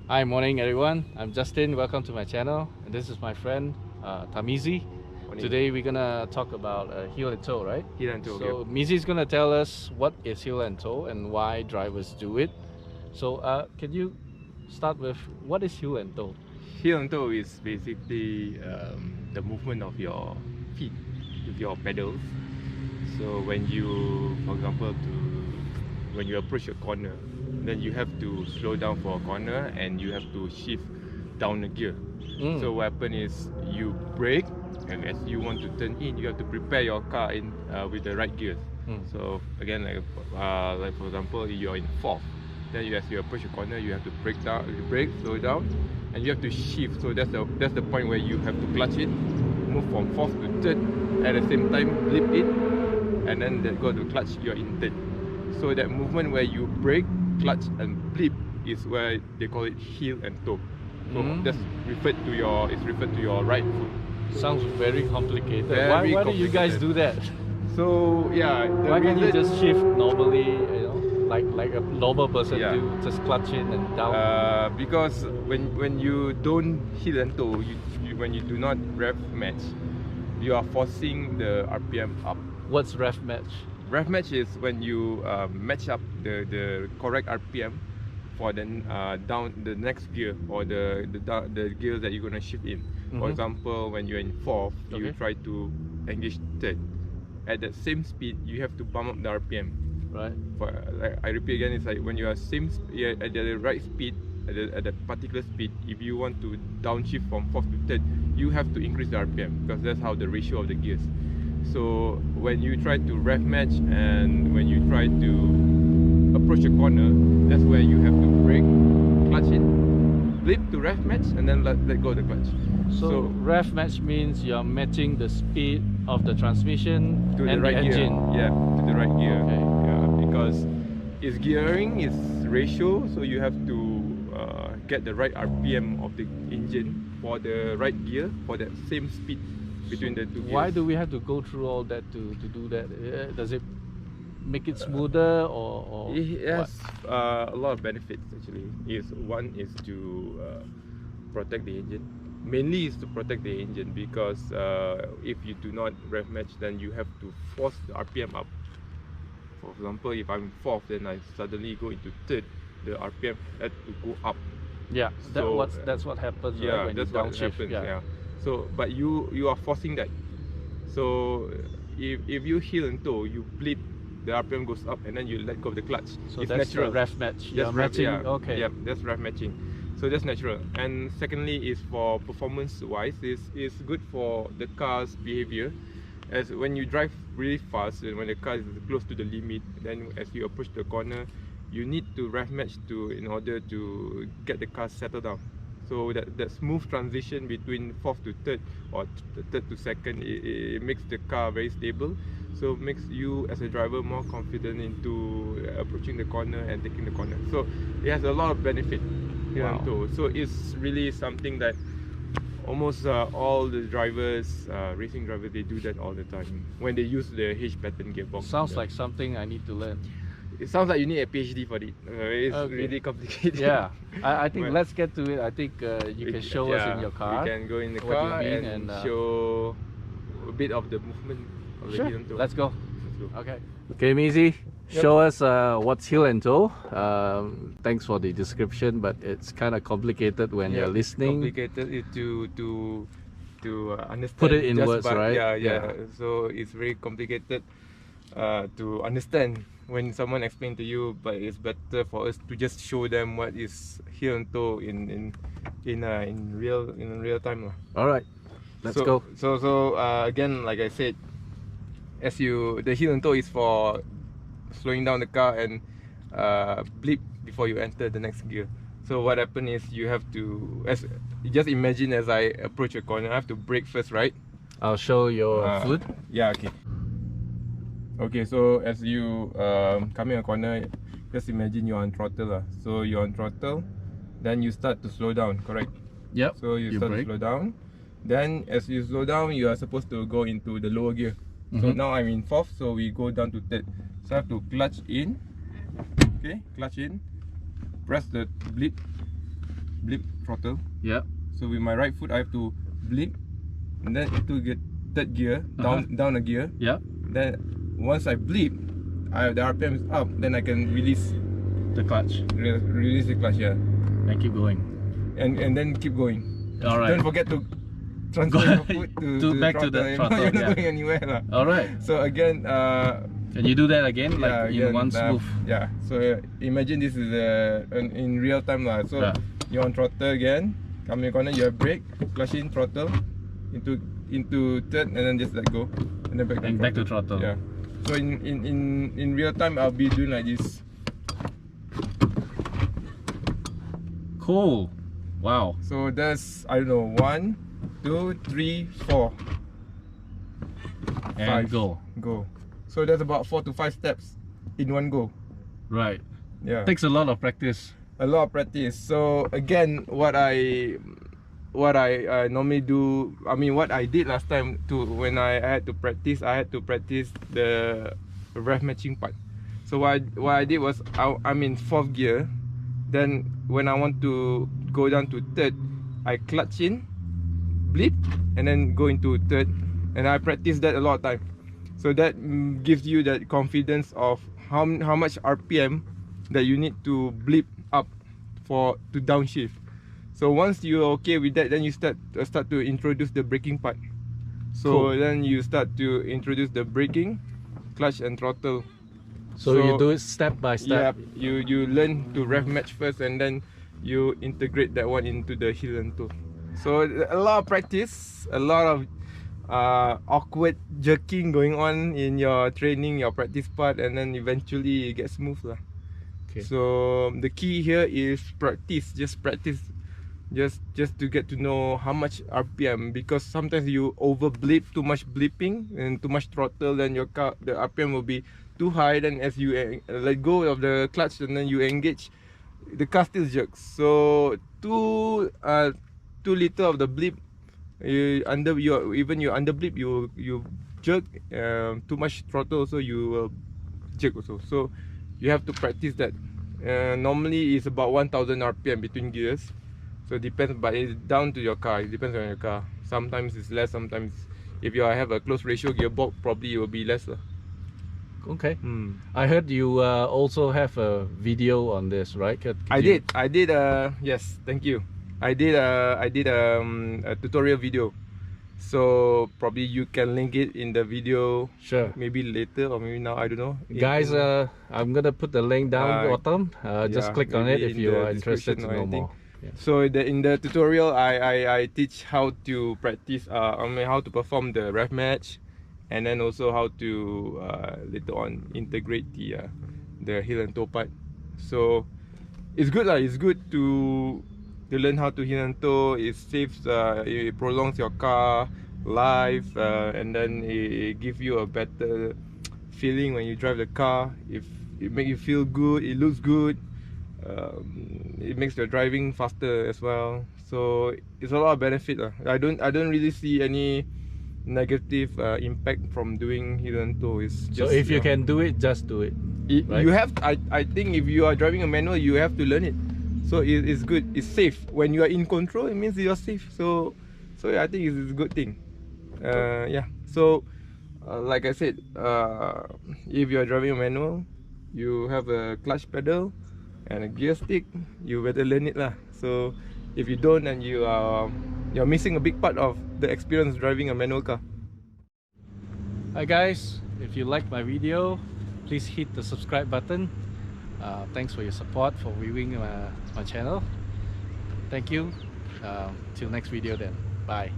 Hi, morning everyone. I'm Justin. Welcome to my channel. And this is my friend Tarmizi. Today we're gonna talk about Heel&Toe, right? Heel&Toe. So Mizi is gonna tell us what is Heel&Toe and why drivers do it. So can you start with what is Heel&Toe? Heel&Toe is basically the movement of your feet with your pedals. So when you, for example, when you approach a corner, then you have to slow down for a corner and you have to shift down a gear. So what happens is you brake, and as you want to turn in, you have to prepare your car in with the right gears. So again, like for example, you're in fourth. Then as you approach a corner, you have to brake, slow down, and you have to shift. So that's the point where you have to clutch it, move from fourth to third, at the same time blip it, and then go to clutch, you're in third. So that movement where you brake, clutch and blip is where they call it heel&toe. So that's referred to your right foot. Sounds very complicated. Very why do you guys do that? So yeah, why can't you just shift normally, like a normal person do, just clutch in and down? Because when you don't heel&toe, when you do not rev match, you are forcing the RPM up. What's rev match? Rev match is when you match up the correct RPM for the down the next gear or the gears that you're gonna shift in. For example, when you're in fourth, you try to engage third. At that same speed, you have to bump up the RPM. Right. Like I repeat again, it's like when you are at the right speed, at that particular speed, if you want to downshift from fourth to third, you have to increase the RPM because that's how the ratio of the gears. So when you try to rev match and when you try to approach a corner, that's where you have to brake, clutch it, blip to rev match, and then let go of the clutch. So rev match means you're matching the speed of the transmission to and the right the engine. Gear. Yeah, to the right gear. Okay. Yeah, because it's gearing, it's ratio, so you have to get the right RPM of the engine for the right gear for that same speed between the two gears. Why do we have to go through all that to do that? Does it make it smoother or it has a lot of benefits actually. One is to protect the engine. Mainly is to protect the engine because if you do not rev match, then you have to force the RPM up. For example, if I'm fourth, then I suddenly go into third, the RPM had to go up. Yeah, that's what happens. Yeah, right, when that's you what downshift. happens. Yeah. So, but you are forcing that. So if you heel&toe, you blip, the RPM goes up, and then you let go of the clutch. So it's that's natural. Rev match. That's matching. Yeah. Okay. Yeah, that's rev matching. So that's natural. And secondly, is for performance-wise, is good for the car's behavior. As when you drive really fast and when the car is close to the limit, then as you approach the corner, you need to rev match in order to get the car settled down. So that smooth transition between fourth to third or third to second, it makes the car very stable. So it makes you as a driver more confident into approaching the corner and taking the corner. So it has a lot of benefit. Wow. So it's really something that almost all the drivers, racing drivers, they do that all the time when they use the H pattern gearbox. Sounds like something I need to learn. It sounds like you need a PhD for it. It's really complicated. Yeah, I think let's get to it. I think you can show us in your car. You can go in the car and show a bit of the movement of the heel&toe. Let's go. Okay. Okay, Mizi, show us what's heel&toe. Thanks for the description, but it's kind of complicated when you're listening. Complicated to understand. Put it in words, right? Yeah. So it's very complicated to understand when someone explains to you, but it's better for us to just show them what is heel&toe in real time. All right, let's go. So again, like I said, the heel&toe is for slowing down the car and blip before you enter the next gear. So what happens is you have to, just imagine as I approach a corner, I have to brake first, right? I'll show your foot. Yeah, okay. Okay, so as you come in a corner, just imagine you're on throttle. So you're on throttle, then you start to slow down, correct? Yep. So you start to slow down. Then as you slow down, you are supposed to go into the lower gear. So now I'm in fourth, so we go down to third. So I have to clutch in. Okay, clutch in. Press the blip blip throttle. Yeah. So with my right foot, I have to blip, and then into get third gear, down a gear. Yeah. Then once I blip, the RPM is up. Then I can release The clutch. release the clutch, yeah, And keep going. and then keep going. All right. Don't forget to transfer your foot to back to the throttle. You're not Yeah. going anywhere, lah. All right. So again, Can you do that again, like in one move? Yeah. So imagine this is in real time, lah. So Yeah. you're on throttle again. Come in corner, you have brake, clutch in, throttle, into third, and then just let go, and then back to throttle. Yeah. So in real time, I'll be doing like this. Cool. Wow. So that's, I don't know, 1, 2, 3, 4, And 5. go. So that's about 4 to 5 steps in one go. Right. Yeah. Takes a lot of practice. A lot of practice. So again, what I normally do, I mean what I did last time too, when I had to practice the rev matching part. So what I did was, I'm in 4th gear. Then when I want to go down to 3rd, I clutch in, blip, and then go into 3rd. And I practice that a lot of time. So that gives you that confidence of how much RPM that you need to blip up to downshift. So once you're okay with that, then you start to introduce the braking part. So Cool. then you start to introduce the braking, clutch and throttle. So you do it step by step. Yeah, you learn to rev match first, and then you integrate that one into the Heel&Toe. So a lot of practice, a lot of awkward jerking going on in your training, your practice part, and then eventually it gets smooth lah. Okay. So the key here is practice, just practice, just to get to know how much RPM, because sometimes you over blip, too much blipping and too much throttle, then your car, the RPM will be too high. Then as you let go of the clutch and then you engage, the car still jerks. So too little of the blip, you under blip, you jerk. Too much throttle, so you will jerk also. So you have to practice that. Normally it's about 1000 RPM between gears. So it depends, but it's down to your car. It depends on your car. Sometimes it's less, sometimes if you have a close ratio gearbox, probably it will be less. Okay. I heard you also have a video on this, right? I did. Yes, thank you. I did a tutorial video. So probably you can link it in the video. Sure. Maybe later or maybe now, I don't know. Guys, I'm gonna put the link down bottom. Just click on it if you are interested to know more. Yeah. So in the tutorial, I teach how to practice. How to perform the rev match, and then also how to later on integrate the Heel&Toe part. So it's good lah. It's good to learn how to Heel&Toe. It saves, it prolongs your car life, and then it gives you a better feeling when you drive the car. If it makes you feel good, it looks good. It makes your driving faster as well. So it's a lot of benefit. I don't really see any negative impact from doing Heel&Toe. It's just, so if you can do it, just do it. Right? You have. I think if you are driving a manual, you have to learn it. So it's good. It's safe. When you are in control, it means you're safe. So I think it's a good thing. Yeah. So like I said, if you are driving a manual, you have a clutch pedal and a gear stick, you better learn it lah. So if you don't, then you're missing a big part of the experience driving a manual car. Hi guys, if you like my video, please hit the subscribe button. Thanks for your support, for viewing my channel. Thank you. Till next video then. Bye.